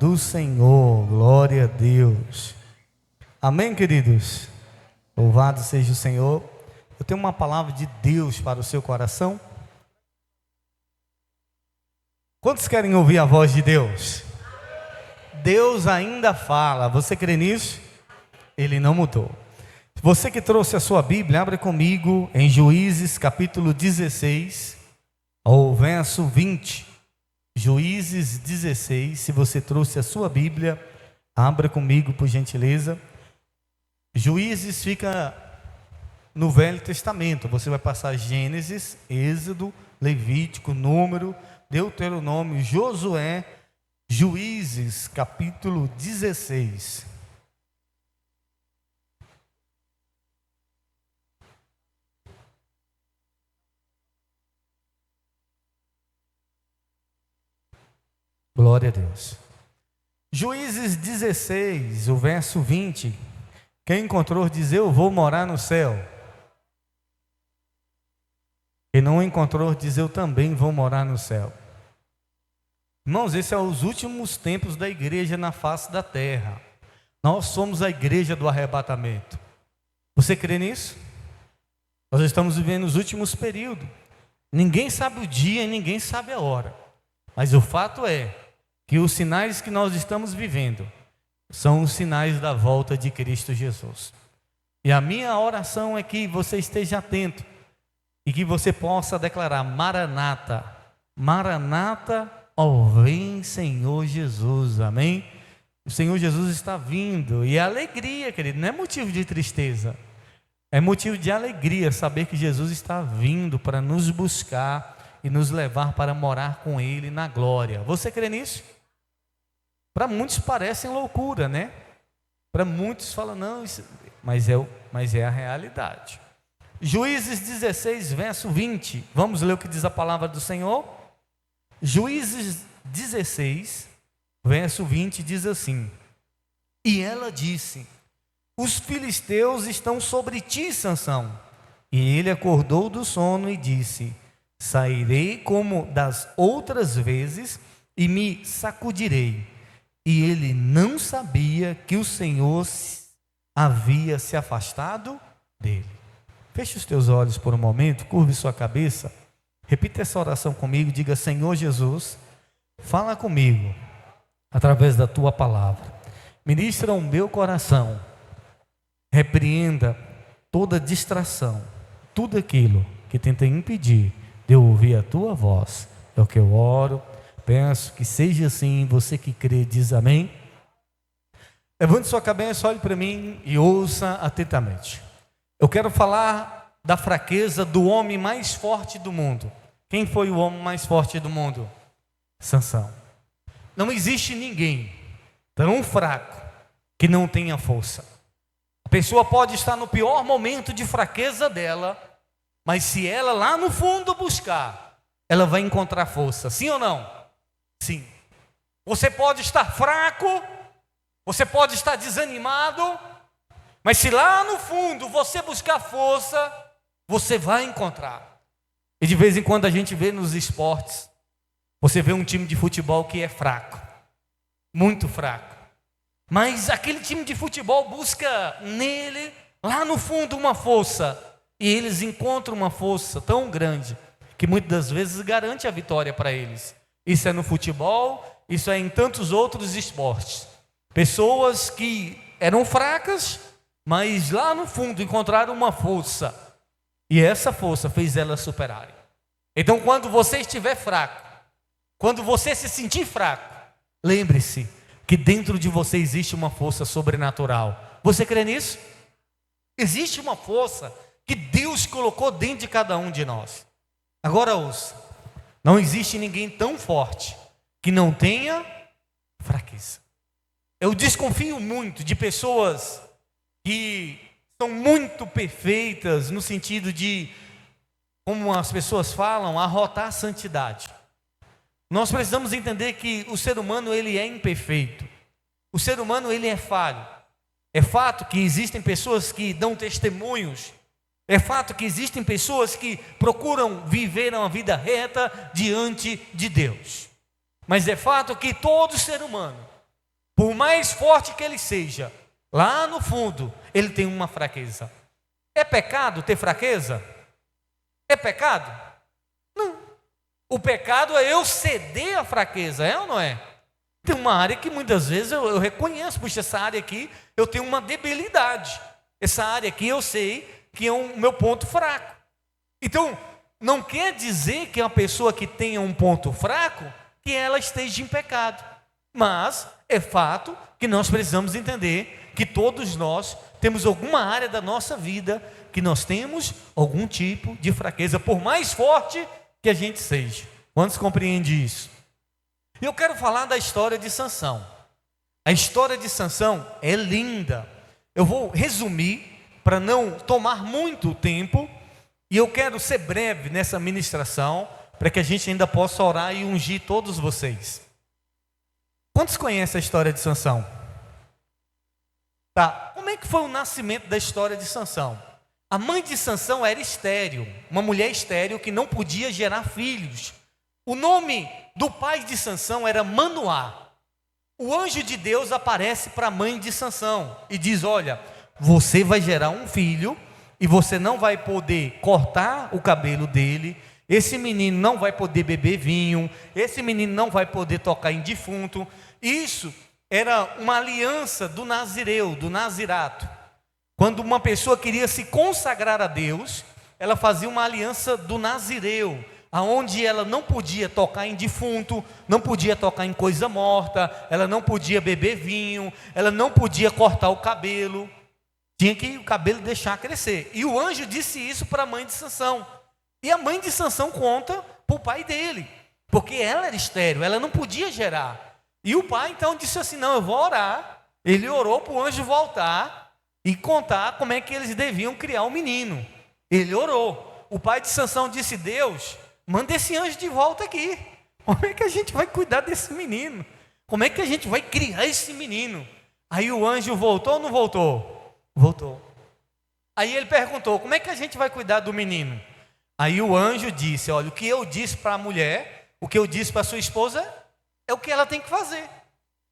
do Senhor. Glória a Deus. Amém, queridos? Louvado seja o Senhor. Eu tenho uma palavra de Deus para o seu coração. Quantos querem ouvir a voz de Deus? Deus ainda fala. Você crê nisso? Ele não mudou. Você que trouxe a sua Bíblia, abre comigo em Juízes capítulo 16, ao verso 20. Juízes 16, se você trouxe a sua Bíblia, abra comigo por gentileza. Juízes fica no Velho Testamento. Você vai passar Gênesis, Êxodo, Levítico, Número, Deuteronômio, Josué, Juízes capítulo 16. Glória a Deus. Juízes 16, o verso 20. Quem encontrou diz: eu vou morar no céu. Quem não encontrou diz: eu também vou morar no céu. Irmãos, esses são os últimos tempos da igreja na face da terra. Nós somos a igreja do arrebatamento. Você crê nisso? Nós estamos vivendo os últimos períodos. Ninguém sabe o dia e ninguém sabe a hora. Mas o fato é que os sinais que nós estamos vivendo são os sinais da volta de Cristo Jesus. E a minha oração é que você esteja atento e que você possa declarar: Maranata, Maranata, ó vem Senhor Jesus. Amém? O Senhor Jesus está vindo, e a alegria, querido, não é motivo de tristeza, é motivo de alegria saber que Jesus está vindo para nos buscar e nos levar para morar com Ele na glória. Você crê nisso? Para muitos parecem loucura, né? Para muitos falam, não, isso... mas é a realidade. Juízes 16, verso 20. Vamos ler o que diz a palavra do Senhor? Juízes 16, verso 20 diz assim: e ela disse: os filisteus estão sobre ti, Sansão. E ele acordou do sono e disse: sairei como das outras vezes e me sacudirei. E ele não sabia que o Senhor havia se afastado dele. Feche os teus olhos por um momento, curve sua cabeça, repita essa oração comigo, diga: Senhor Jesus, fala comigo através da tua palavra, ministra o meu coração, repreenda toda distração, tudo aquilo que tenta impedir de eu ouvir a tua voz. É o que eu oro, peço que seja assim. Você que crê diz amém. Levante sua cabeça, olhe para mim e ouça atentamente. Eu quero falar da fraqueza do homem mais forte do mundo. Quem foi o homem mais forte do mundo? Sansão. Não existe ninguém tão fraco que não tenha força. A pessoa pode estar no pior momento de fraqueza dela, mas se ela lá no fundo buscar, ela vai encontrar força. Sim ou não? Sim. Você pode estar fraco, você pode estar desanimado, mas se lá no fundo você buscar força, você vai encontrar. E de vez em quando a gente vê nos esportes, você vê um time de futebol que é fraco, muito fraco, mas aquele time de futebol busca nele, lá no fundo, uma força, e eles encontram uma força tão grande, que muitas das vezes garante a vitória para eles. Isso é no futebol, isso é em tantos outros esportes. Pessoas que eram fracas, mas lá no fundo encontraram uma força, e essa força fez elas superarem. Então, quando você estiver fraco, quando você se sentir fraco, lembre-se que dentro de você existe uma força sobrenatural. Você crê nisso? Existe uma força que Deus colocou dentro de cada um de nós. Agora ouça, não existe ninguém tão forte que não tenha fraqueza. Eu desconfio muito de pessoas que são muito perfeitas no sentido de, como as pessoas falam, arrotar a santidade. Nós precisamos entender que o ser humano ele é imperfeito. O ser humano ele é falho. É fato que existem pessoas que dão testemunhos. É fato que existem pessoas que procuram viver uma vida reta diante de Deus. Mas é fato que todo ser humano Por mais forte que ele seja, lá no fundo, ele tem uma fraqueza. É pecado ter fraqueza? É pecado? Não. O pecado é eu ceder à fraqueza, é ou não é? Tem uma área que muitas vezes eu reconheço, puxa, essa área aqui eu tenho uma debilidade. Essa área aqui eu sei que é o meu ponto fraco. Então, não quer dizer que uma pessoa que tenha um ponto fraco, que ela esteja em pecado. Mas é fato que nós precisamos entender que todos nós temos alguma área da nossa vida que nós temos algum tipo de fraqueza, por mais forte que a gente seja. Quantos compreendem isso? Eu quero falar da história de Sansão. A história de Sansão é linda. Eu vou resumir para não tomar muito tempo, e eu quero ser breve nessa ministração, para que a gente ainda possa orar e ungir todos vocês. Quantos conhecem a história de Sansão? Tá, como é que foi o nascimento da história de Sansão? A mãe de Sansão era estéril, uma mulher estéril que não podia gerar filhos. O nome do pai de Sansão era Manoá. O anjo de Deus aparece para a mãe de Sansão e diz: olha, você vai gerar um filho e você não vai poder cortar o cabelo dele, esse menino não vai poder beber vinho, esse menino não vai poder tocar em defunto. Isso era uma aliança do nazireu, do nazirato. Quando uma pessoa queria se consagrar a Deus, ela fazia uma aliança do nazireu, aonde ela não podia tocar em defunto, não podia tocar em coisa morta, ela não podia beber vinho, ela não podia cortar o cabelo, tinha que o cabelo deixar crescer. E o anjo disse isso para a mãe de Sansão. E a mãe de Sansão conta para o pai dele, porque ela era estéril, ela não podia gerar. E o pai então disse assim: não, eu vou orar. Ele orou para o anjo voltar e contar como é que eles deviam criar um menino. Ele orou. O pai de Sansão disse: Deus, manda esse anjo de volta aqui. Como é que a gente vai cuidar desse menino? Como é que a gente vai criar esse menino? Aí o anjo voltou ou não voltou? Voltou. Aí ele perguntou: como é que a gente vai cuidar do menino? Aí o anjo disse: olha, o que eu disse para a mulher, o que eu disse para a sua esposa, é o que ela tem que fazer.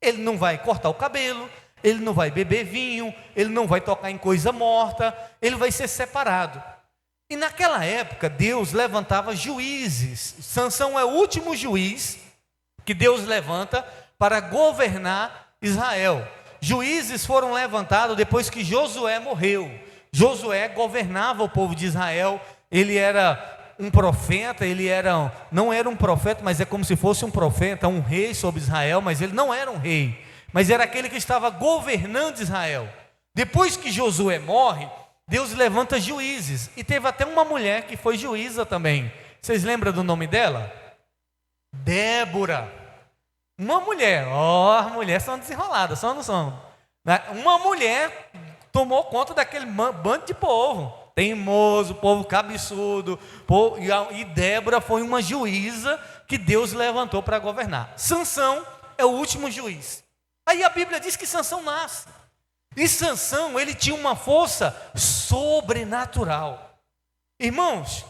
Ele não vai cortar o cabelo, ele não vai beber vinho, ele não vai tocar em coisa morta, ele vai ser separado. E naquela época Deus levantava juízes. Sansão é o último juiz que Deus levanta para governar Israel. Juízes foram levantados depois que Josué morreu. Josué governava o povo de Israel. Ele era um profeta, não era um profeta, mas é como se fosse um profeta, um rei sobre Israel, mas ele não era um rei, mas era aquele que estava governando Israel. Depois que Josué morre, Deus levanta juízes, e teve até uma mulher que foi juíza também. Vocês lembram do nome dela? Débora. Uma mulher, as mulheres são desenroladas, são ou não são? Uma mulher tomou conta daquele bando de povo, teimoso, povo cabeçudo, e Débora foi uma juíza que Deus levantou para governar. Sansão é o último juiz. Aí a Bíblia diz que Sansão nasce. E Sansão, ele tinha uma força sobrenatural. Irmãos,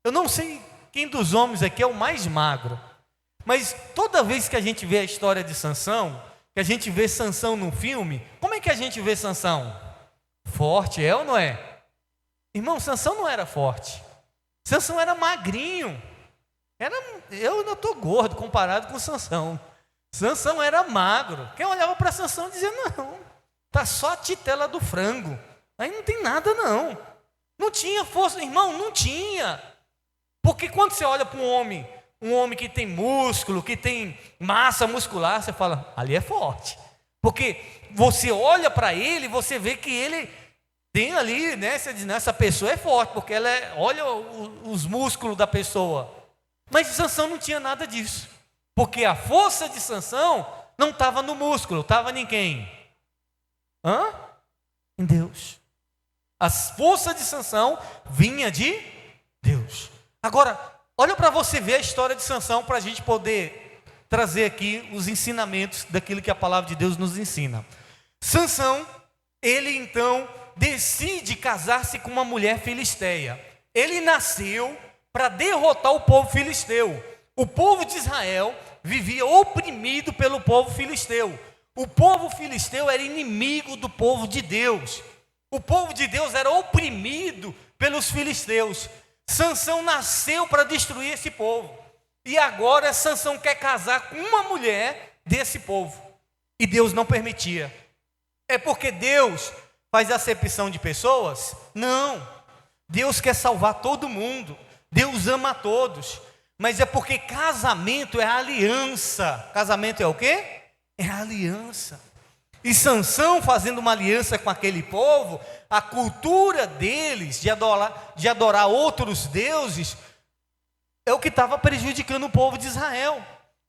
eu não sei quem dos homens aqui é o mais magro, mas toda vez que a gente vê a história de Sansão, que a gente vê Sansão no filme, como é que a gente vê Sansão? Forte, é ou não é? Irmão, Sansão não era forte. Sansão era magrinho. Eu ainda estou gordo comparado com Sansão. Sansão era magro. Quem olhava para Sansão dizia: não, está só a titela do frango. Aí não tem nada não. Não tinha força, irmão, não tinha. Porque quando você olha para um homem que tem músculo, que tem massa muscular, você fala: ali é forte. Porque você olha para ele, você vê que ele tem ali, né? Você diz: essa pessoa é forte, porque olha os músculos da pessoa. Mas Sansão não tinha nada disso. Porque a força de Sansão não estava no músculo, estava em quem? Em Deus. A força de Sansão vinha de Deus. Agora, olha para você ver a história de Sansão, para a gente poder trazer aqui os ensinamentos daquilo que a palavra de Deus nos ensina. Sansão, ele então decide casar-se com uma mulher filisteia. Ele nasceu para derrotar o povo filisteu. O povo de Israel vivia oprimido pelo povo filisteu. O povo filisteu era inimigo do povo de Deus. O povo de Deus era oprimido pelos filisteus. Sansão nasceu para destruir esse povo. E agora Sansão quer casar com uma mulher desse povo. E Deus não permitia. É porque Deus faz acepção de pessoas? Não. Deus quer salvar todo mundo. Deus ama a todos. Mas é porque casamento é aliança. Casamento é o quê? É aliança. E Sansão fazendo uma aliança com aquele povo, a cultura deles de adorar outros deuses, é o que estava prejudicando o povo de Israel.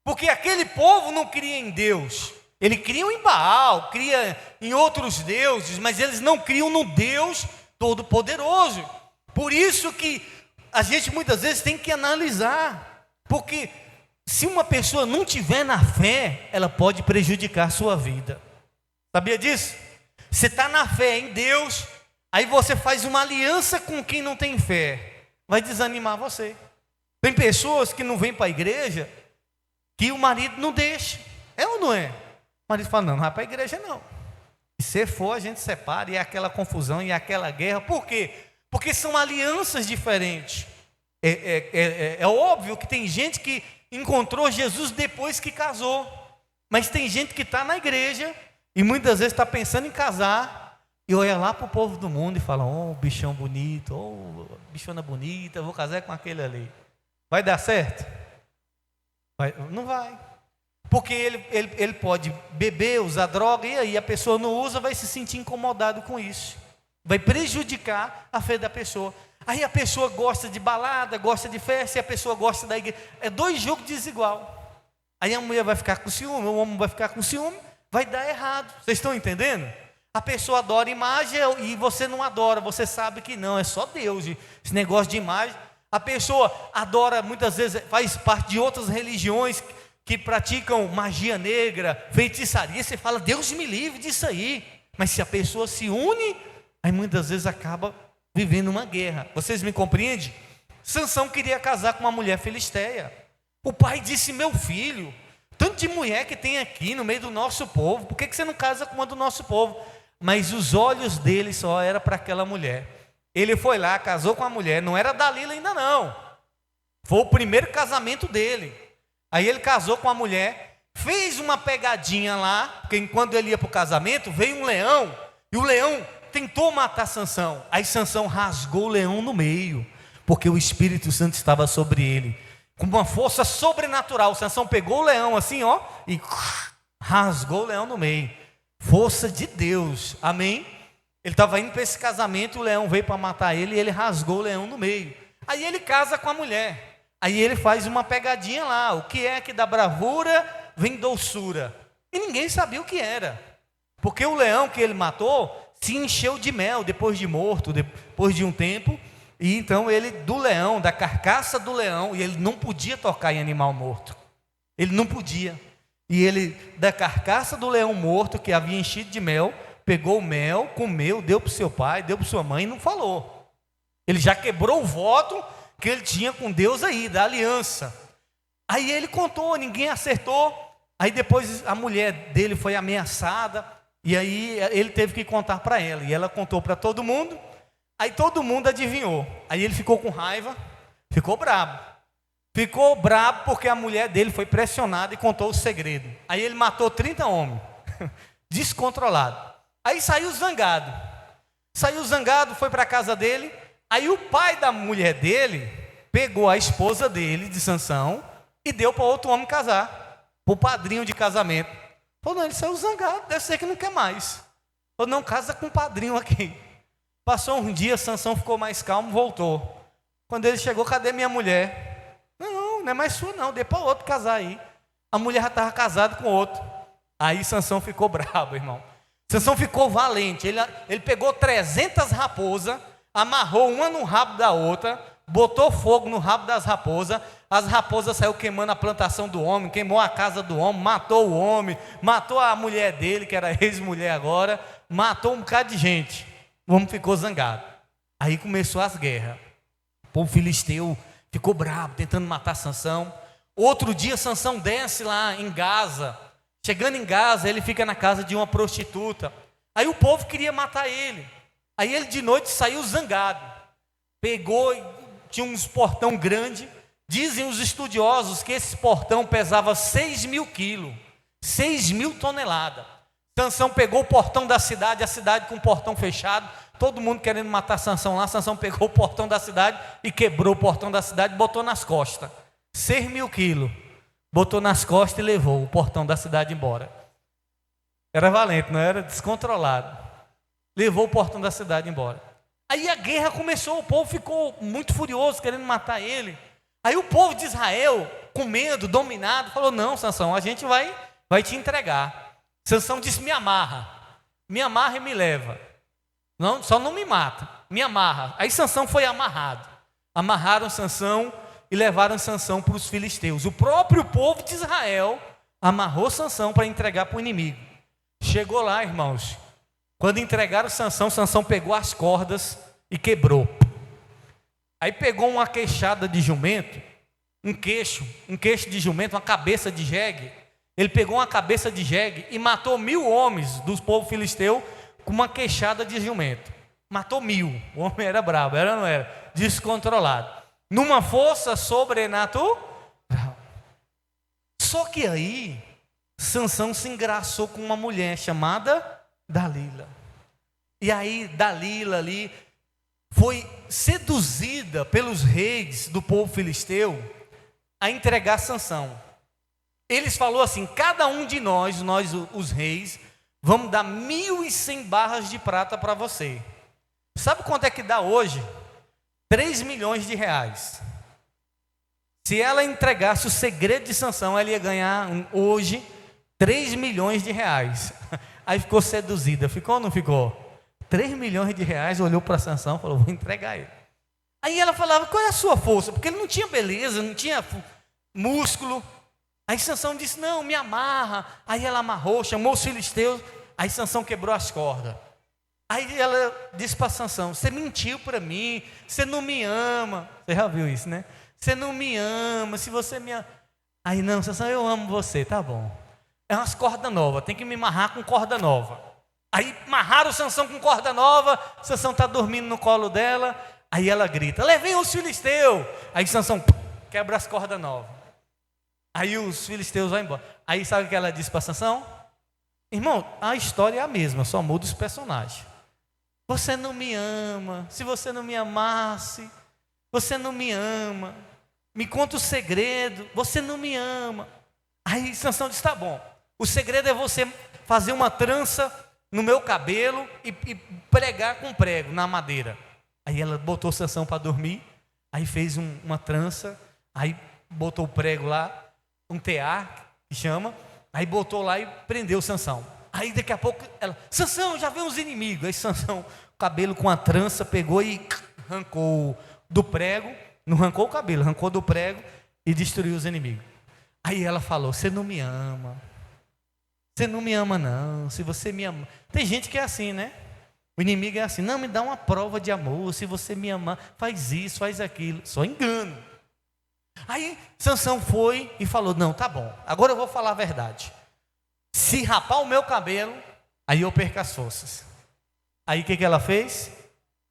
Porque aquele povo não cria em Deus. Ele cria em Baal, cria em outros deuses, mas eles não criam no Deus Todo-Poderoso. Por isso que a gente muitas vezes tem que analisar. Porque se uma pessoa não tiver na fé, ela pode prejudicar a sua vida. Sabia disso? Você está na fé em Deus, aí você faz uma aliança com quem não tem fé, vai desanimar você. Tem pessoas que não vêm para a igreja, que o marido não deixa. É ou não é? O marido fala, não vai para a igreja não. E se for, a gente separa, e é aquela confusão, e é aquela guerra. Por quê? Porque são alianças diferentes. É óbvio que tem gente que encontrou Jesus depois que casou. Mas tem gente que está na igreja e muitas vezes está pensando em casar e olha lá para o povo do mundo e fala, bichão bonito, bichona bonita, eu vou casar com aquele ali. Vai dar certo? Não vai. Porque ele pode beber, usar droga, e aí a pessoa não usa, vai se sentir incomodado com isso. Vai prejudicar a fé da pessoa. Aí a pessoa gosta de balada, gosta de festa, e a pessoa gosta da igreja. É dois jogos desigual. Aí a mulher vai ficar com ciúme, o homem vai ficar com ciúme, vai dar errado. Vocês estão entendendo? A pessoa adora imagem e você não adora, você sabe que não, é só Deus. Esse negócio de imagem. A pessoa adora, muitas vezes, faz parte de outras religiões que praticam magia negra, feitiçaria. Você fala, Deus me livre disso aí. Mas se a pessoa se une, aí muitas vezes acaba vivendo uma guerra. Vocês me compreendem? Sansão queria casar com uma mulher filisteia. O pai disse, meu filho, tanto de mulher que tem aqui no meio do nosso povo, por que você não casa com uma do nosso povo? Mas os olhos dele só eram para aquela mulher. Ele foi lá, casou com a mulher, não era Dalila ainda não. Foi o primeiro casamento dele. Aí ele casou com a mulher, fez uma pegadinha lá, porque enquanto ele ia para o casamento, veio um leão, e o leão tentou matar Sansão. Aí Sansão rasgou o leão no meio, porque o Espírito Santo estava sobre ele. Com uma força sobrenatural, Sansão pegou o leão assim, e rasgou o leão no meio. Força de Deus, amém? Ele estava indo para esse casamento, o leão veio para matar ele, e ele rasgou o leão no meio. Aí ele casa com a mulher, aí ele faz uma pegadinha lá, o que é que da bravura vem doçura. E ninguém sabia o que era, porque o leão que ele matou se encheu de mel depois de morto, depois de um tempo. E então ele, do leão, da carcaça do leão, e ele não podia tocar em animal morto, ele não podia, e ele, da carcaça do leão morto, que havia enchido de mel, pegou o mel, comeu, deu para o seu pai, deu para sua mãe e não falou. Ele já quebrou o voto que ele tinha com Deus aí, da aliança. Aí ele contou, ninguém acertou. Aí depois a mulher dele foi ameaçada, e aí ele teve que contar para ela, e ela contou para todo mundo. Aí todo mundo adivinhou. Aí ele ficou com raiva, ficou bravo. Ficou bravo porque a mulher dele foi pressionada e contou o segredo. Aí ele matou 30 homens, descontrolado. Aí saiu zangado. Foi para a casa dele. Aí o pai da mulher dele pegou a esposa dele, de Sansão, e deu para outro homem casar, para o padrinho de casamento. Falou, não, ele saiu zangado, deve ser que não quer mais. Falou, não, casa com o padrinho aqui. Passou um dia, Sansão ficou mais calmo, voltou. Quando ele chegou, cadê minha mulher? Não é mais sua não, dê para outro casar aí. A mulher já estava casada com outro. Aí Sansão ficou bravo, irmão. Sansão ficou valente, ele pegou 300 raposas, amarrou uma no rabo da outra, botou fogo no rabo das raposas, as raposas saíram queimando a plantação do homem, queimou a casa do homem, matou o homem, matou a mulher dele, que era ex-mulher agora, matou um bocado de gente. O homem ficou zangado. Aí começou as guerras. O povo filisteu ficou bravo, tentando matar Sansão. Outro dia Sansão desce lá em Gaza, Chegando em Gaza, ele fica na casa de uma prostituta. Aí o povo queria matar ele. Aí ele de noite saiu zangado. Pegou, tinha uns portão grande. Dizem os estudiosos que esse portão pesava 6.000 quilos, 6.000 toneladas. Sansão pegou o portão da cidade, a cidade com o portão fechado, todo mundo querendo matar Sansão lá. Sansão pegou o portão da cidade e quebrou o portão da cidade e botou nas costas. 6.000 quilos, botou nas costas e levou o portão da cidade embora. Era valente, não era descontrolado. Levou o portão da cidade embora. Aí a guerra começou, o povo ficou muito furioso, querendo matar ele. Aí o povo de Israel, com medo, dominado, falou: não, Sansão, a gente vai te entregar. Sansão disse: me amarra e me leva. Não, só não me mata, me amarra. Aí Sansão foi amarrado. Amarraram Sansão e levaram Sansão para os filisteus. O próprio povo de Israel amarrou Sansão para entregar para o inimigo. Chegou lá, irmãos. Quando entregaram Sansão, Sansão pegou as cordas e quebrou. Aí pegou uma queixada de jumento, um queixo de jumento, uma cabeça de jegue. Ele pegou uma cabeça de jegue e matou 1.000 homens do povo filisteu com uma queixada de jumento. Matou 1.000. O homem era bravo, era ou não era? Descontrolado. Numa força sobrenatural. Só que aí, Sansão se engraçou com uma mulher chamada Dalila. E aí Dalila ali foi seduzida pelos reis do povo filisteu a entregar Sansão. Eles falaram assim: cada um de nós os reis, vamos dar 1.100 barras de prata para você. Sabe quanto é que dá hoje? 3 milhões de reais. Se ela entregasse o segredo de Sansão, ela ia ganhar hoje 3 milhões de reais. Aí ficou seduzida, ficou ou não ficou? 3 milhões de reais, olhou para Sansão e falou: vou entregar ele. Aí ela falava: qual é a sua força? Porque ele não tinha beleza, não tinha músculo. Aí Sansão disse: não, me amarra. Aí ela amarrou, chamou os filisteus. Aí Sansão quebrou as cordas. Aí ela disse para Sansão: você mentiu para mim, você não me ama. Você já viu isso, né? Você não me ama, se você me ama. Aí: não, Sansão, eu amo você, tá bom. É umas cordas novas, tem que me amarrar com corda nova. Aí amarraram o Sansão com corda nova. Sansão está dormindo no colo dela. Aí ela grita: levem os filisteus. Aí Sansão quebra as cordas novas. Aí os filisteus vão embora. Aí sabe o que ela disse para Sansão? Irmão, a história é a mesma, só muda os personagens. Você não me ama. Se você não me amasse, você não me ama. Me conta o segredo. Você não me ama. Aí Sansão disse: tá bom. O segredo é você fazer uma trança no meu cabelo e pregar com prego na madeira. Aí ela botou Sansão para dormir. Aí fez uma trança. Aí botou o prego lá, um tear que chama. Aí botou lá e prendeu Sansão. Aí daqui a pouco ela: Sansão, já vem os inimigos. Aí Sansão, o cabelo com a trança, pegou e arrancou do prego. Não arrancou o cabelo, arrancou do prego e destruiu os inimigos. Aí ela falou: você não me ama. Você não me ama não. Se você me ama. Tem gente que é assim, né? O inimigo é assim: não, me dá uma prova de amor. Se você me amar, faz isso, faz aquilo. Só engano. Aí Sansão foi e falou: não, tá bom, agora eu vou falar a verdade. Se rapar o meu cabelo, aí eu perco as forças. Aí o que ela fez?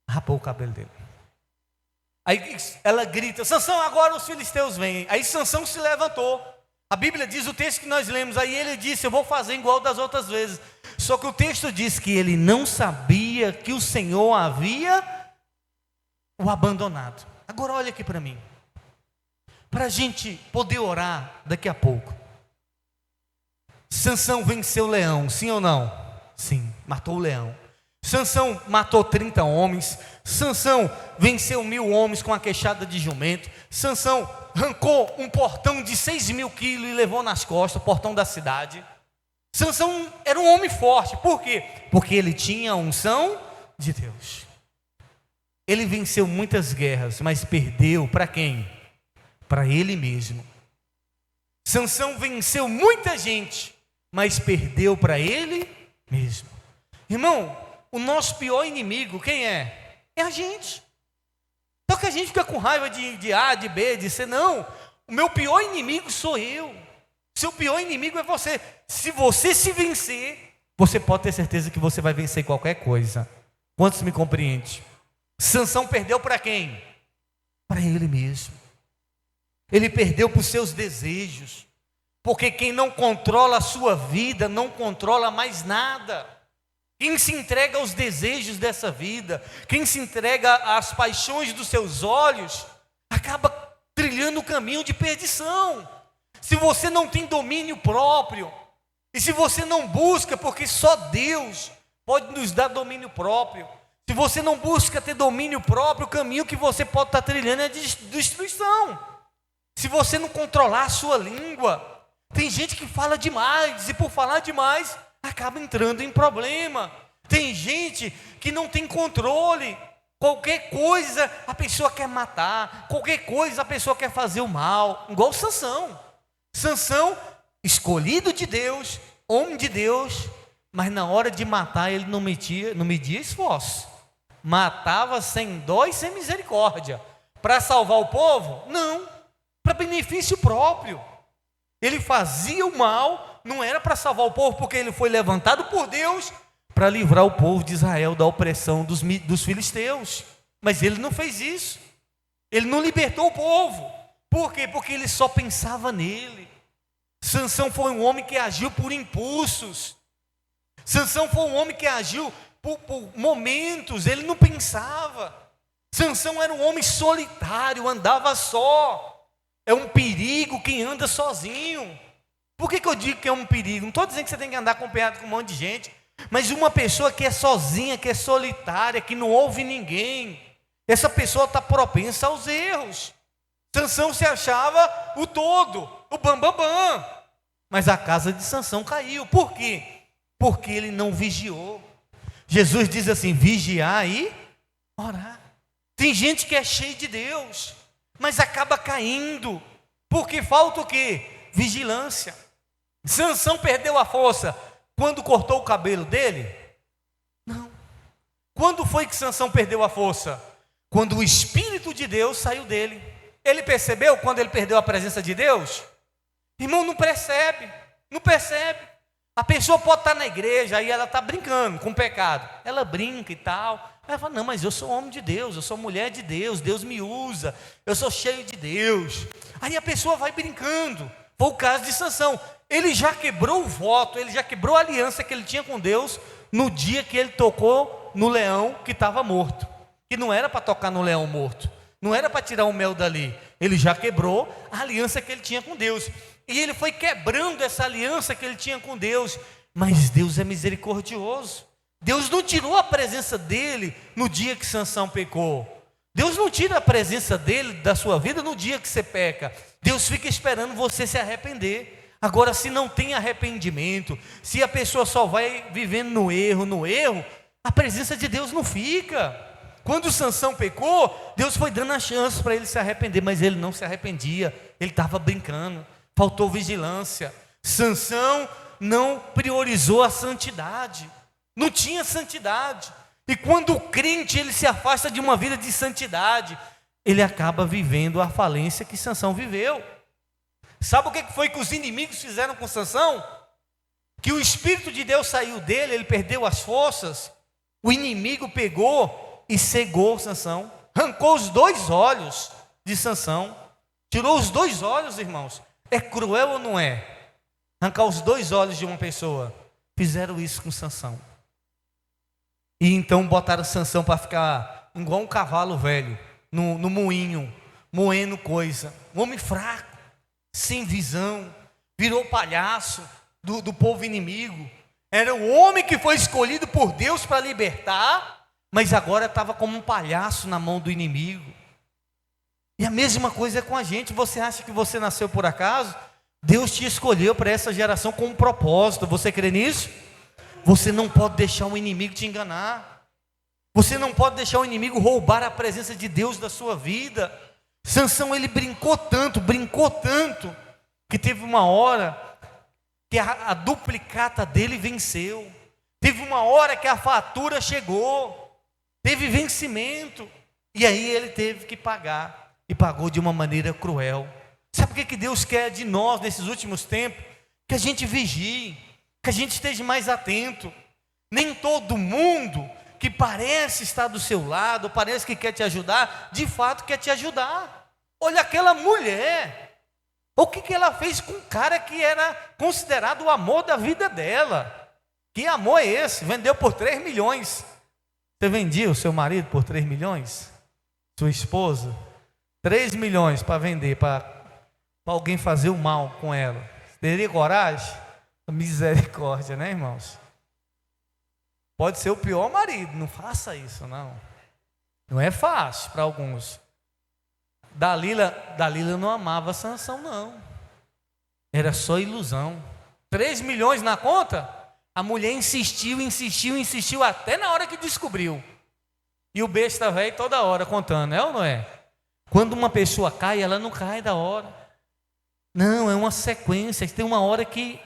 Rapou o cabelo dele. Aí ela grita: Sansão, agora os filisteus vêm. Aí Sansão se levantou. A Bíblia diz, o texto que nós lemos, aí ele disse: eu vou fazer igual das outras vezes. Só que o texto diz que ele não sabia que o Senhor havia o abandonado. Agora olha aqui para mim, para a gente poder orar daqui a pouco. Sansão venceu o leão, sim ou não? Sim, matou o leão. Sansão matou 30 homens. Sansão venceu 1.000 homens com a queixada de jumento. Sansão arrancou um portão de 6.000 quilos e levou nas costas, o portão da cidade. Sansão era um homem forte. Por quê? Porque ele tinha a unção de Deus. Ele venceu muitas guerras, mas perdeu para quem? Para ele mesmo. Sansão venceu muita gente, mas perdeu para ele mesmo. Irmão, o nosso pior inimigo, quem é? É a gente. Só que a gente fica com raiva de A, de B, de C. Não, o meu pior inimigo sou eu. Seu pior inimigo é você. Se você se vencer, você pode ter certeza que você vai vencer qualquer coisa. Quantos me compreendem? Sansão perdeu para quem? Para ele mesmo. Ele perdeu para os seus desejos. Porque quem não controla a sua vida, não controla mais nada. Quem se entrega aos desejos dessa vida, quem se entrega às paixões dos seus olhos, acaba trilhando o caminho de perdição. Se você não tem domínio próprio, e se você não busca, porque só Deus pode nos dar domínio próprio. Se você não busca ter domínio próprio, o caminho que você pode estar trilhando é de destruição. Se você não controlar a sua língua, tem gente que fala demais, e por falar demais, acaba entrando em problema. Tem gente que não tem controle. Qualquer coisa a pessoa quer matar, qualquer coisa a pessoa quer fazer o mal, igual Sansão. Sansão, escolhido de Deus, homem de Deus, mas na hora de matar ele não media esforço. Matava sem dó e sem misericórdia. Para salvar o povo? Não, para benefício próprio. Ele fazia o mal, não era para salvar o povo, porque ele foi levantado por Deus para livrar o povo de Israel da opressão dos filisteus. Mas ele não fez isso. Ele não libertou o povo. Por quê? Porque ele só pensava nele. Sansão foi um homem que agiu por impulsos. Sansão foi um homem que agiu por momentos, ele não pensava. Sansão era um homem solitário, andava só. É um perigo quem anda sozinho. Por que eu digo que é um perigo? Não estou dizendo que você tem que andar acompanhado com um monte de gente, mas uma pessoa que é sozinha, que é solitária, que não ouve ninguém, essa pessoa está propensa aos erros. Sansão se achava o todo, o bambambam, mas a casa de Sansão caiu. Por quê? Porque ele não vigiou. Jesus diz assim: vigiar e orar. Tem gente que é cheia de Deus, mas acaba caindo, porque falta o quê? Vigilância. Sansão perdeu a força quando cortou o cabelo dele? Não. Quando foi que Sansão perdeu a força? Quando o Espírito de Deus saiu dele. Ele percebeu quando ele perdeu a presença de Deus? Irmão, não percebe, não percebe. A pessoa pode estar na igreja, aí ela está brincando com o pecado. Ela brinca e tal. Ela fala: não, mas eu sou homem de Deus, eu sou mulher de Deus, Deus me usa, eu sou cheio de Deus. Aí a pessoa vai brincando. Foi o caso de Sansão. Ele já quebrou o voto, ele já quebrou a aliança que ele tinha com Deus no dia que ele tocou no leão que estava morto. Que não era para tocar no leão morto, não era para tirar o mel dali. Ele já quebrou a aliança que ele tinha com Deus. E ele foi quebrando essa aliança que ele tinha com Deus. Mas Deus é misericordioso. Deus não tirou a presença dele no dia que Sansão pecou. Deus não tira a presença dele da sua vida no dia que você peca. Deus fica esperando você se arrepender. Agora, se não tem arrependimento, se a pessoa só vai vivendo no erro, a presença de Deus não fica. Quando Sansão pecou, Deus foi dando a chance para ele se arrepender, mas ele não se arrependia, ele estava brincando, faltou vigilância. Sansão não priorizou a santidade, não tinha santidade. E quando o crente ele se afasta de uma vida de santidade, ele acaba vivendo a falência que Sansão viveu. Sabe o que foi que os inimigos fizeram com Sansão? Que o Espírito de Deus saiu dele, ele perdeu as forças. O inimigo pegou e cegou Sansão, arrancou os 2 olhos de Sansão, tirou os 2 olhos, irmãos. É cruel ou não é? Arrancar os 2 olhos de uma pessoa. Fizeram isso com Sansão. E então botaram Sansão para ficar igual um cavalo velho, no moinho, moendo coisa. Um homem fraco, sem visão, virou palhaço do povo inimigo. Era o homem que foi escolhido por Deus para libertar, mas agora estava como um palhaço na mão do inimigo. E a mesma coisa é com a gente. Você acha que você nasceu por acaso? Deus te escolheu para essa geração com um propósito. Você crê nisso? Você não pode deixar o inimigo te enganar. Você não pode deixar o inimigo roubar a presença de Deus da sua vida. Sansão, ele brincou tanto, que teve uma hora que a duplicata dele venceu. Teve uma hora que a fatura chegou, teve vencimento, e aí ele teve que pagar, e pagou de uma maneira cruel. Sabe o que Deus quer de nós nesses últimos tempos? Que a gente vigie, que a gente esteja mais atento. Nem todo mundo que parece estar do seu lado, parece que quer te ajudar, de fato quer te ajudar. Olha aquela mulher, o que ela fez com um cara que era considerado o amor da vida dela? Que amor é esse? Vendeu por 3 milhões. Você vendia o seu marido por 3 milhões? Sua esposa? 3 milhões para vender, para alguém fazer o mal com ela. Teria coragem? Misericórdia, né, irmãos? Pode ser o pior marido, não faça isso, não. Não é fácil para alguns. Dalila não amava Sansão, não. Era só ilusão. 3 milhões na conta? A mulher insistiu, até na hora que descobriu. E o besta velho toda hora contando, é ou não é? Quando uma pessoa cai, ela não cai da hora. Não, é uma sequência. Tem uma hora que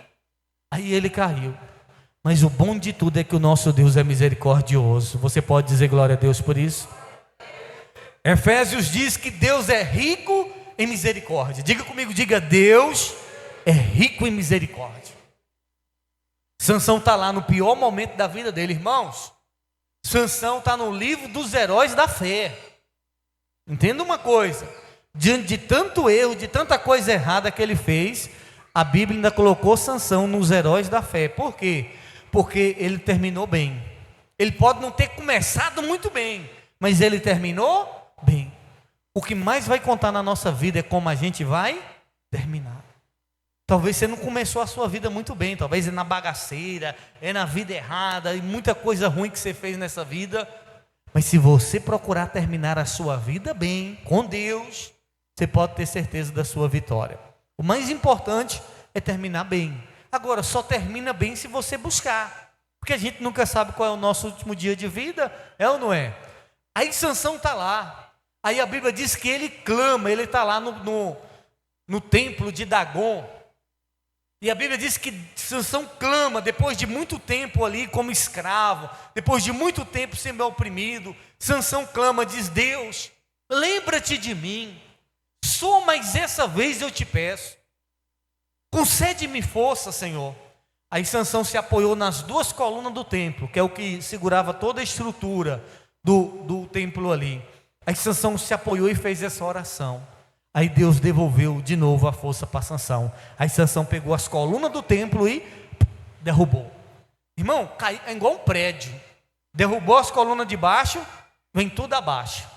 aí ele caiu. Mas o bom de tudo é que o nosso Deus é misericordioso. Você pode dizer glória a Deus por isso? Efésios diz que Deus é rico em misericórdia. Diga comigo, diga: Deus é rico em misericórdia. Sansão está lá no pior momento da vida dele, irmãos. Sansão está no livro dos heróis da fé. Entenda uma coisa: diante de tanto erro, de tanta coisa errada que ele fez, a Bíblia ainda colocou Sansão nos heróis da fé. Por quê? Porque ele terminou bem. Ele pode não ter começado muito bem, mas ele terminou bem. O que mais vai contar na nossa vida é como a gente vai terminar. Talvez você não começou a sua vida muito bem, talvez é na bagaceira, é na vida errada, e muita coisa ruim que você fez nessa vida. Mas se você procurar terminar a sua vida bem, com Deus, você pode ter certeza da sua vitória. O mais importante é terminar bem. Agora, só termina bem se você buscar, porque a gente nunca sabe qual é o nosso último dia de vida, é ou não é? Aí Sansão está lá, aí a Bíblia diz que ele clama, ele está lá no templo de Dagon, e a Bíblia diz que Sansão clama, depois de muito tempo ali como escravo, depois de muito tempo sendo oprimido, Sansão clama, diz: Deus, lembra-te de mim, só mais essa vez eu te peço, concede-me força, Senhor. Aí Sansão se apoiou nas 2 colunas do templo, que é o que segurava toda a estrutura do templo ali. Aí Sansão se apoiou e fez essa oração. Aí Deus devolveu de novo a força para Sansão. Aí Sansão pegou as colunas do templo e derrubou. Irmão, é igual um prédio. Derrubou as colunas de baixo, vem tudo abaixo.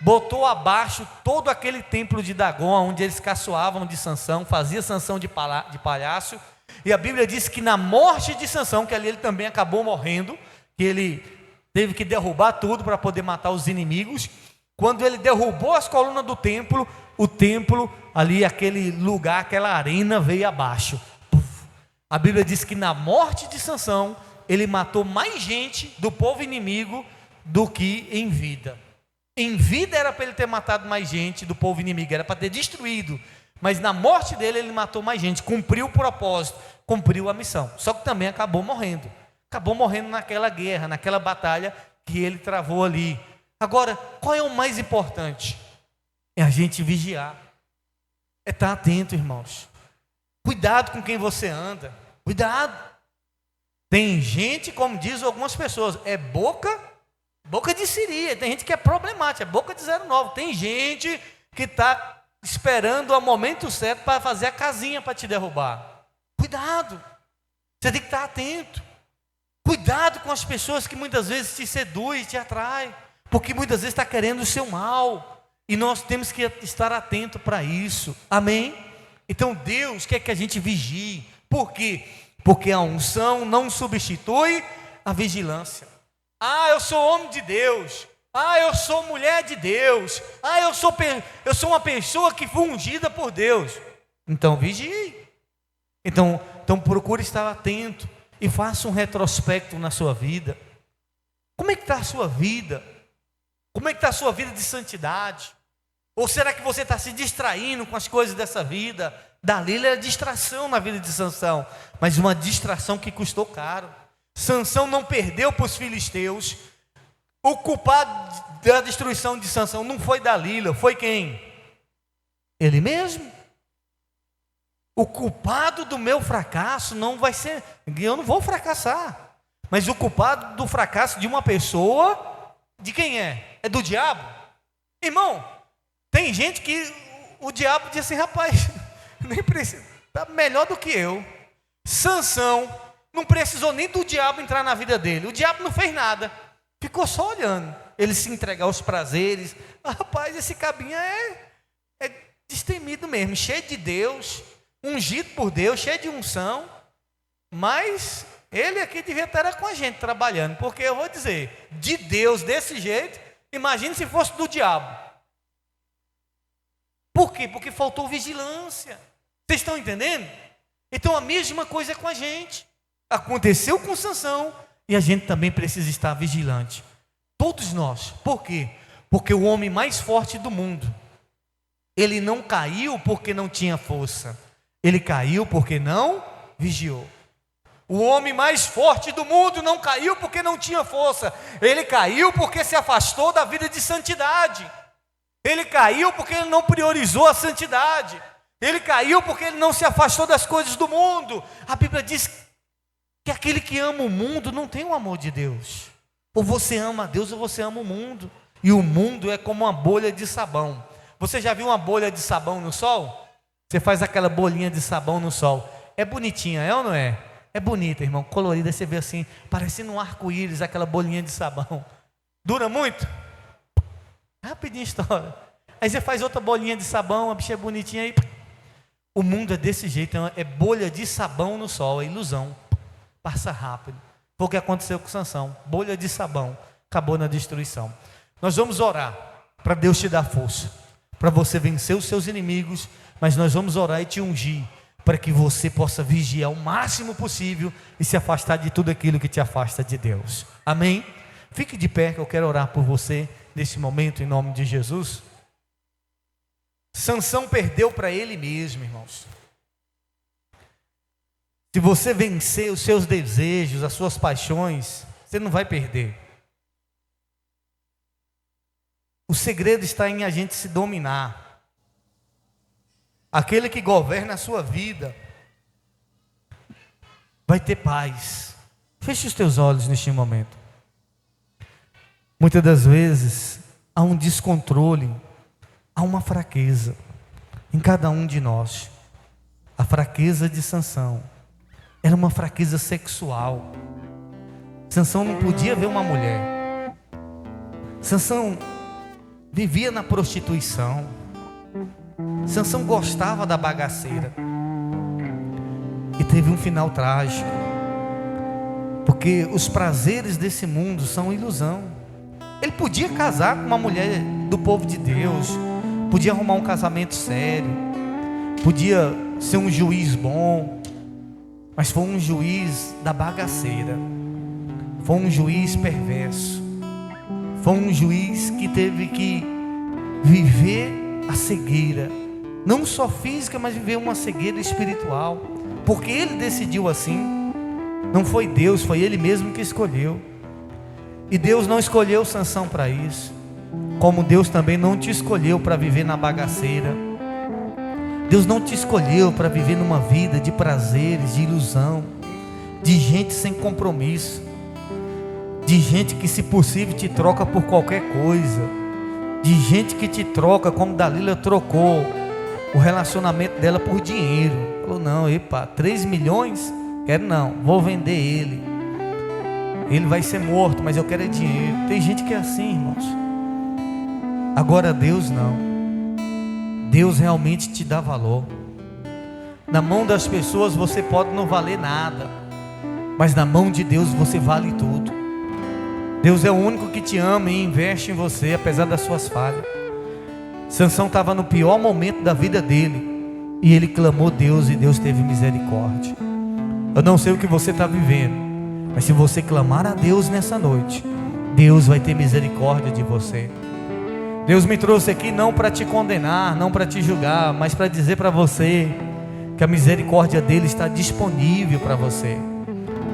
Botou abaixo todo aquele templo de Dagon, onde eles caçoavam de Sansão, fazia Sansão de palhaço. E a Bíblia diz que na morte de Sansão, que ali ele também acabou morrendo, que ele teve que derrubar tudo para poder matar os inimigos. Quando ele derrubou as colunas do templo, o templo ali, aquele lugar, aquela arena veio abaixo. A Bíblia diz que na morte de Sansão, ele matou mais gente do povo inimigo do que em vida. Em vida era para ele ter matado mais gente do povo inimigo, era para ter destruído. Mas na morte dele, ele matou mais gente, cumpriu o propósito, cumpriu a missão. Só que também acabou morrendo. Acabou morrendo naquela guerra, naquela batalha que ele travou ali. Agora, qual é o mais importante? É a gente vigiar. É estar atento, irmãos. Cuidado com quem você anda. Cuidado. Tem gente, como diz algumas pessoas, é boca de siri. Tem gente que é problemática, é boca de 09. Tem gente que está esperando o momento certo para fazer a casinha para te derrubar. Cuidado. Você tem que estar atento. Cuidado com as pessoas que muitas vezes te seduzem, te atraem, porque muitas vezes está querendo o seu mal. E nós temos que estar atento para isso. Amém? Então Deus quer que a gente vigie. Por quê? Porque a unção não substitui a vigilância. Ah, eu sou homem de Deus. Ah, eu sou mulher de Deus. Ah, eu sou uma pessoa que foi ungida por Deus. Então vigie. Então procure estar atento e faça um retrospecto na sua vida. Como é que está a sua vida? Como é que está a sua vida de santidade? Ou será que você está se distraindo com as coisas dessa vida? Dalila era distração na vida de Sansão, mas uma distração que custou caro. Sansão não perdeu para os filisteus. O culpado da destruição de Sansão não foi Dalila, foi quem? Ele mesmo. O culpado do meu fracasso não vai ser, eu não vou fracassar, mas o culpado do fracasso de uma pessoa, de quem é? É do diabo? Irmão, tem gente que o diabo diz assim, rapaz, nem precisa, está melhor do que eu. Sansão não precisou nem do diabo entrar na vida dele, o diabo não fez nada, ficou só olhando, ele se entregar aos prazeres. Rapaz, esse cabinha é destemido mesmo, cheio de Deus, ungido por Deus, cheio de unção, mas ele aqui devia estar com a gente trabalhando, porque eu vou dizer, de Deus desse jeito, imagine se fosse do diabo. Por quê? Porque faltou vigilância. Vocês estão entendendo? Então a mesma coisa é com a gente. Aconteceu com Sansão e a gente também precisa estar vigilante. Todos nós. Por quê? Porque o homem mais forte do mundo, ele não caiu porque não tinha força. Ele caiu porque não vigiou. O homem mais forte do mundo não caiu porque não tinha força. Ele caiu porque se afastou da vida de santidade. Ele caiu porque ele não priorizou a santidade. Ele caiu porque ele não se afastou das coisas do mundo. A Bíblia diz que aquele que ama o mundo não tem o amor de Deus. Ou você ama a Deus ou você ama o mundo. E o mundo é como uma bolha de sabão. Você já viu uma bolha de sabão no sol? Você faz aquela bolinha de sabão no sol. É bonitinha, é ou não é? É bonita, irmão, colorida. Você vê assim, parecendo um arco-íris, aquela bolinha de sabão. Dura muito? Rapidinho estoura. Aí você faz outra bolinha de sabão, a bicha é bonitinha aí. O mundo é desse jeito, é bolha de sabão no sol, é ilusão. Passa rápido. Foi o que aconteceu com Sansão. Bolha de sabão, acabou na destruição. Nós vamos orar para Deus te dar força, para você vencer os seus inimigos, mas nós vamos orar e te ungir, para que você possa vigiar o máximo possível e se afastar de tudo aquilo que te afasta de Deus. Amém? Fique de pé que eu quero orar por você nesse momento em nome de Jesus. Sansão perdeu para ele mesmo, irmãos. Se você vencer os seus desejos, as suas paixões, você não vai perder. O segredo está em a gente se dominar. Aquele que governa a sua vida vai ter paz. Feche os teus olhos neste momento. Muitas das vezes há um descontrole, há uma fraqueza em cada um de nós. A fraqueza de Sansão era uma fraqueza sexual. Sansão não podia ver uma mulher. Sansão vivia na prostituição. Sansão gostava da bagaceira. E teve um final trágico. Porque os prazeres desse mundo são ilusão. Ele podia casar com uma mulher do povo de Deus, podia arrumar um casamento sério, podia ser um juiz bom, mas foi um juiz da bagaceira, foi um juiz perverso, foi um juiz que teve que viver a cegueira, não só física, mas viver uma cegueira espiritual, porque ele decidiu assim. Não foi Deus, foi ele mesmo que escolheu. E Deus não escolheu Sansão para isso, como Deus também não te escolheu para viver na bagaceira. Deus não te escolheu para viver numa vida de prazeres, de ilusão, de gente sem compromisso, de gente que, se possível, te troca por qualquer coisa, de gente que te troca como Dalila trocou o relacionamento dela por dinheiro. Falou, não, 3 milhões? Quero não, vou vender ele. Ele vai ser morto, mas eu quero é dinheiro. Tem gente que é assim, irmãos. Agora Deus não. Deus realmente te dá valor. Na mão das pessoas você pode não valer nada, mas na mão de Deus você vale tudo. Deus é o único que te ama e investe em você, apesar das suas falhas. Sansão estava no pior momento da vida dele, e ele clamou a Deus, e Deus teve misericórdia. Eu não sei o que você está vivendo, mas se você clamar a Deus nessa noite, Deus vai ter misericórdia de você. Deus me trouxe aqui não para te condenar, não para te julgar, mas para dizer para você que a misericórdia dele está disponível para você.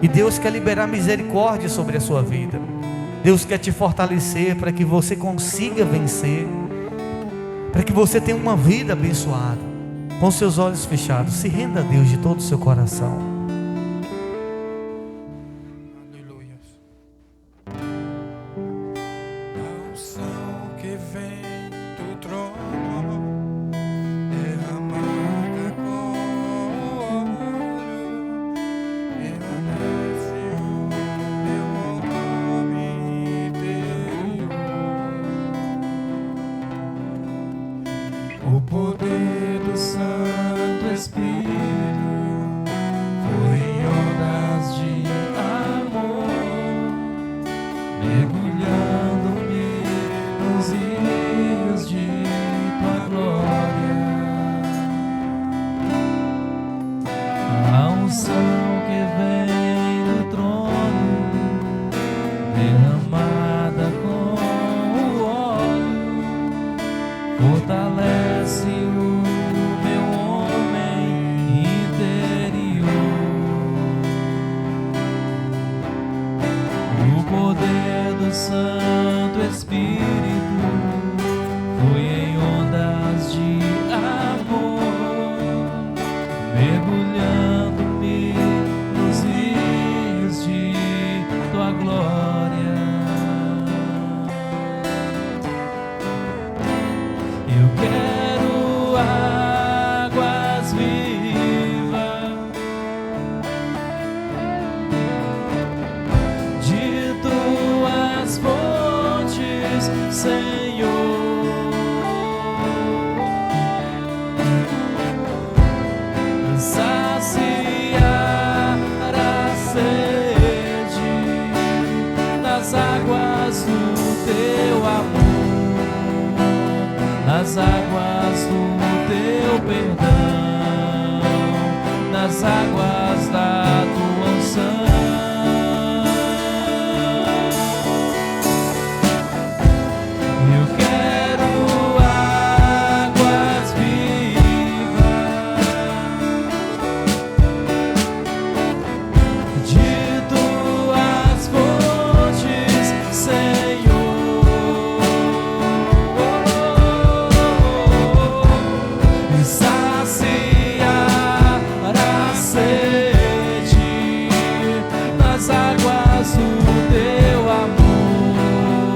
E Deus quer liberar misericórdia sobre a sua vida. Deus quer te fortalecer para que você consiga vencer, para que você tenha uma vida abençoada. Com seus olhos fechados, se renda a Deus de todo o seu coração. Aleluia. A unção que vem do trono derramada com óleo, enaltece o meu homem interior. O poder do Santo Espírito foi em ondas de amor, mergulhando-me nos rios de tua glória. A unção que vem do trono, derramada com o óleo, fortalece o meu homem interior. O poder do Santo Espírito foi em ondas de amor, mergulhando-me nos rios de tua glória. Eu quero águas vivas de tuas fontes, Senhor. Saciar a sede nas águas do teu amor, nas águas do teu perdão, nas águas da tua unção. Eu quero águas vivas de tuas fontes, Senhor. E saciar a sede nas águas do teu amor,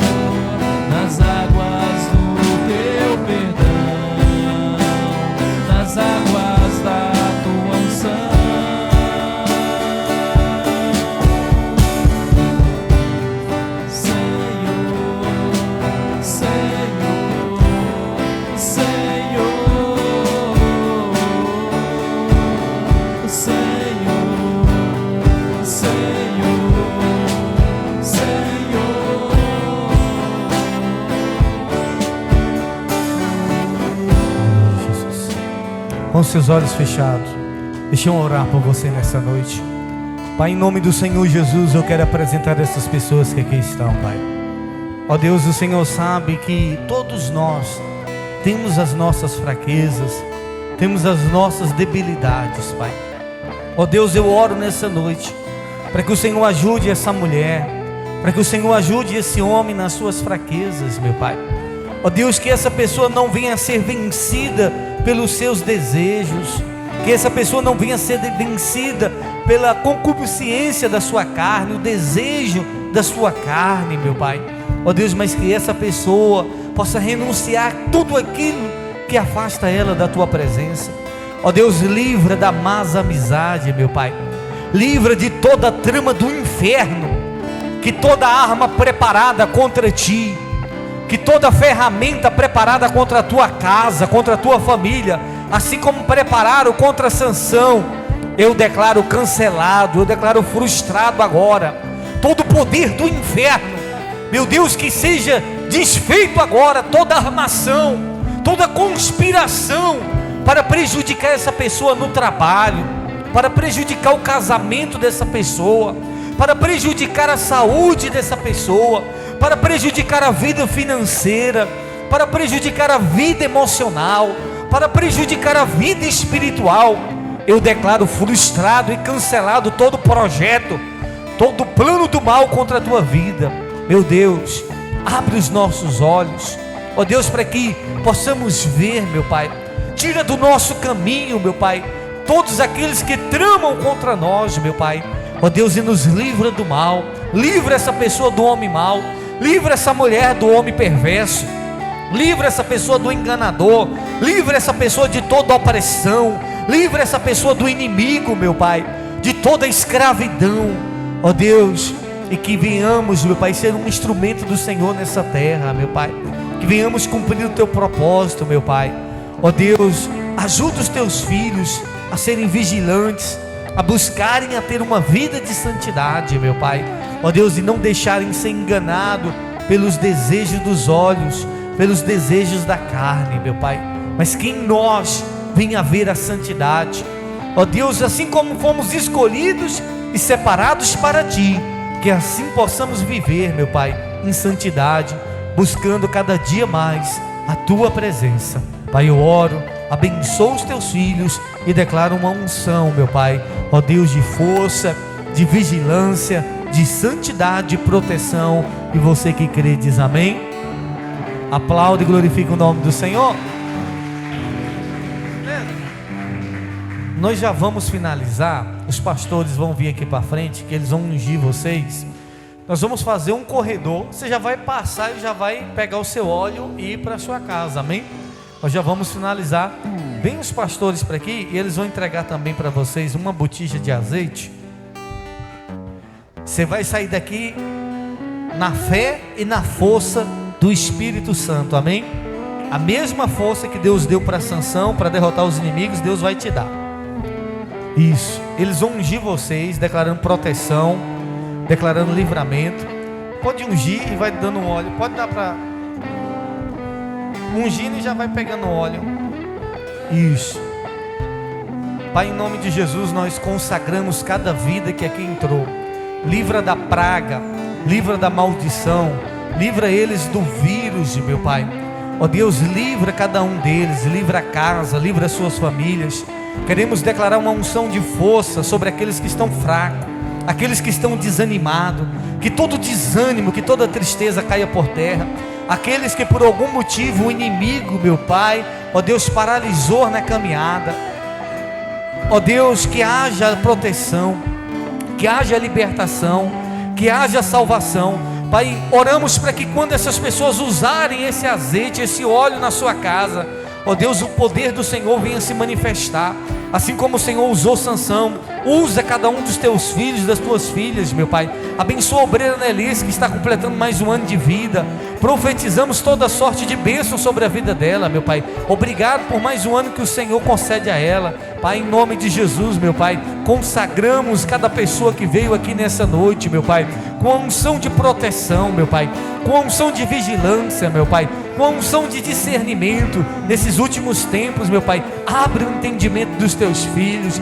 nas águas do teu perdão, nas águas da tua unção. Senhor, Senhor, Senhor, Senhor, Senhor, Senhor. Jesus. Com seus olhos fechados, deixa eu orar por você nessa noite. Pai, em nome do Senhor Jesus, eu quero apresentar essas pessoas que aqui estão, Pai. Ó Deus, o Senhor sabe que todos nós temos as nossas fraquezas, temos as nossas debilidades, Pai. Ó Deus, eu oro nessa noite para que o Senhor ajude essa mulher, para que o Senhor ajude esse homem nas suas fraquezas, meu Pai. Ó Deus, que essa pessoa não venha a ser vencida pelos seus desejos, que essa pessoa não venha a ser vencida pela concupiscência da sua carne, o desejo da sua carne, meu Pai. Ó Deus, mas que essa pessoa possa renunciar tudo aquilo que afasta ela da tua presença. Ó Deus, livra da más amizade, meu Pai. Livra de toda a trama do inferno, que toda arma preparada contra ti, que toda ferramenta preparada contra a tua casa, contra a tua família, assim como prepararam contra Sansão, eu declaro cancelado, eu declaro frustrado agora. Todo o poder do inferno, meu Deus, que seja desfeito agora toda armação, toda conspiração para prejudicar essa pessoa no trabalho, para prejudicar o casamento dessa pessoa, para prejudicar a saúde dessa pessoa, para prejudicar a vida financeira, para prejudicar a vida emocional, para prejudicar a vida espiritual. Eu declaro frustrado e cancelado todo projeto, todo plano do mal contra a tua vida. Meu Deus, abre os nossos olhos, ó Deus, para que possamos ver, meu Pai, tira do nosso caminho, meu Pai, todos aqueles que tramam contra nós, meu Pai, ó Deus, e nos livra do mal. Livra essa pessoa do homem mau, livra essa mulher do homem perverso, livra essa pessoa do enganador, livra essa pessoa de toda opressão, livra essa pessoa do inimigo, meu Pai, de toda escravidão, ó Deus, e que venhamos, meu Pai, ser um instrumento do Senhor nessa terra, meu Pai, que venhamos cumprir o Teu propósito, meu Pai. Ó Deus, ajuda os Teus filhos a serem vigilantes, a buscarem a ter uma vida de santidade, meu Pai, ó Deus, e não deixarem ser enganados pelos desejos dos olhos, pelos desejos da carne, meu Pai, mas que em nós venha haver a santidade, ó Deus, assim como fomos escolhidos e separados para Ti, que assim possamos viver, meu Pai, em santidade, buscando cada dia mais a Tua presença. Pai, eu oro, abençoa os Teus filhos e declaro uma unção, meu Pai, ó Deus, de força, de vigilância, de santidade e proteção. E você que crê diz amém. Aplaude e glorifica o nome do Senhor. Nós já vamos finalizar. Os pastores vão vir aqui para frente, que eles vão ungir vocês. Nós vamos fazer um corredor. Você já vai passar e já vai pegar o seu óleo e ir para a sua casa, amém? Nós já vamos finalizar. Vem os pastores para aqui e eles vão entregar também para vocês uma botija de azeite. Você vai sair daqui na fé e na força do Espírito Santo, amém? A mesma força que Deus deu para Sansão, para derrotar os inimigos, Deus vai te dar. Isso, eles vão ungir vocês, declarando proteção, declarando livramento. Pode ungir e vai dando um óleo. Pode dar para ungindo e já vai pegando óleo. Isso. Pai, em nome de Jesus, nós consagramos cada vida que aqui entrou. Livra da praga, livra da maldição, livra eles do vírus, meu Pai. Ó Deus, livra cada um deles, livra a casa, livra as suas famílias. Queremos declarar uma unção de força sobre aqueles que estão fracos, aqueles que estão desanimados, que todo desânimo, que toda tristeza caia por terra. Aqueles que por algum motivo o inimigo, meu Pai, ó Deus, paralisou na caminhada. Ó Deus, que haja proteção, que haja libertação, que haja salvação. Pai, oramos para que quando essas pessoas usarem esse azeite, esse óleo na sua casa, ó Deus, o poder do Senhor venha se manifestar. Assim como o Senhor usou Sansão, usa cada um dos teus filhos, das tuas filhas, meu Pai. Abençoa a obreira Nelis, que está completando mais um ano de vida. Profetizamos toda sorte de bênção sobre a vida dela, meu Pai. Obrigado por mais um ano que o Senhor concede a ela. Pai, em nome de Jesus, meu Pai, consagramos cada pessoa que veio aqui nessa noite, meu Pai, com a unção de proteção, meu Pai, com a unção de vigilância, meu Pai, com a unção de discernimento. Nesses últimos tempos, meu Pai, abre o entendimento dos teus filhos.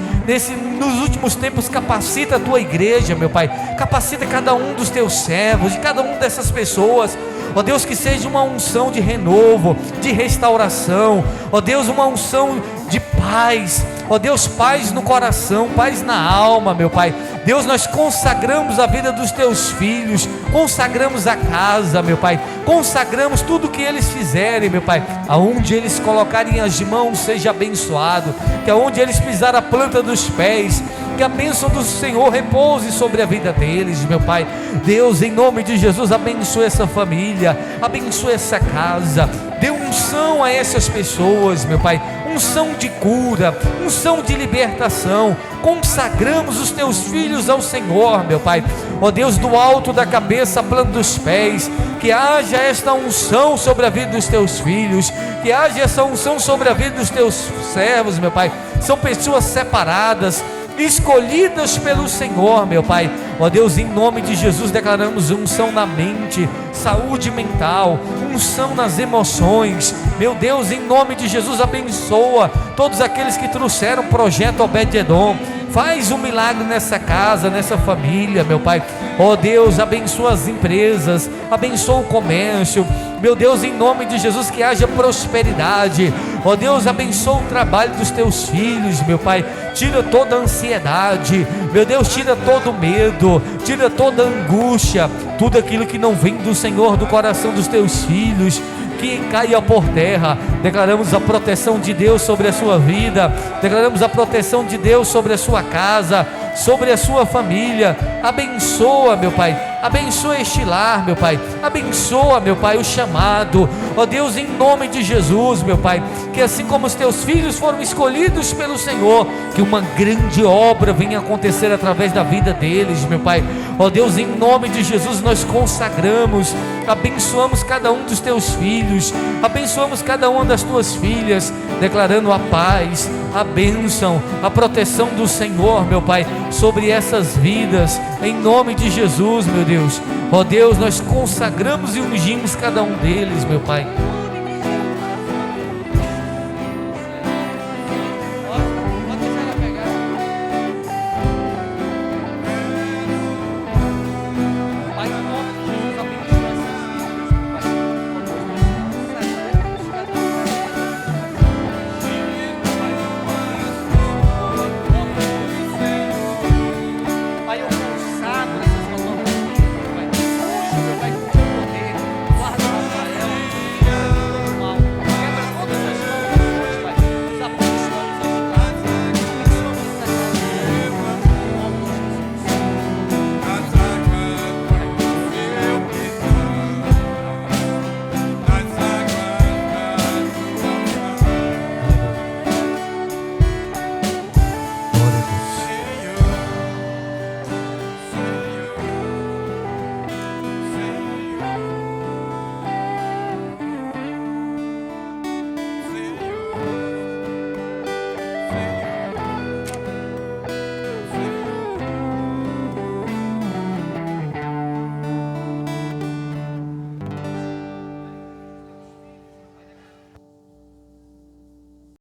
Nos últimos tempos, capacita a tua igreja, meu Pai, capacita cada um dos teus servos, de cada uma dessas pessoas. Ó Deus, que seja uma unção de renovo, de restauração. Ó Deus, uma unção de paz. Ó Deus, paz no coração, paz na alma, meu Pai. Deus, nós consagramos a vida dos teus filhos, consagramos a casa, meu Pai, consagramos tudo que eles fizerem, meu Pai. Aonde eles colocarem as mãos, seja abençoado. Que aonde eles pisarem a planta dos pés, que a bênção do Senhor repouse sobre a vida deles, meu Pai. Deus, em nome de Jesus, abençoe essa família, abençoe essa casa. Dê unção a essas pessoas, meu Pai, unção de cura, unção de libertação. Consagramos os teus filhos ao Senhor, meu Pai. Ó Deus, do alto da cabeça à planta dos pés, que haja esta unção sobre a vida dos teus filhos, que haja essa unção sobre a vida dos teus servos, meu Pai. São pessoas separadas, escolhidas pelo Senhor, meu Pai. Ó Deus, em nome de Jesus, declaramos unção na mente, saúde mental, unção nas emoções. Meu Deus, em nome de Jesus, abençoa todos aqueles que trouxeram o projeto Obed-Edom. Faz um milagre nessa casa, nessa família, meu Pai. Ó Deus, abençoa as empresas, abençoa o comércio. Meu Deus, em nome de Jesus, que haja prosperidade. Ó Deus, abençoa o trabalho dos teus filhos, meu Pai. Tira toda a ansiedade, meu Deus, tira todo o medo, tira toda a angústia, tudo aquilo que não vem do Senhor, do coração dos teus filhos. que caia por terra. Declaramos a proteção de Deus sobre a sua vida, declaramos a proteção de Deus sobre a sua casa, sobre a sua família. Abençoa, meu Pai, abençoa este lar, meu Pai, abençoa, meu Pai, o chamado, ó Deus, em nome de Jesus, meu Pai, que assim como os teus filhos foram escolhidos pelo Senhor, que uma grande obra venha acontecer através da vida deles, meu Pai, ó Deus, em nome de Jesus nós consagramos, abençoamos cada um dos teus filhos, abençoamos cada uma das tuas filhas, declarando a paz, a bênção, a proteção do Senhor, meu Pai, sobre essas vidas, em nome de Jesus, meu Deus. Ó Deus, nós consagramos e ungimos cada um deles, meu Pai.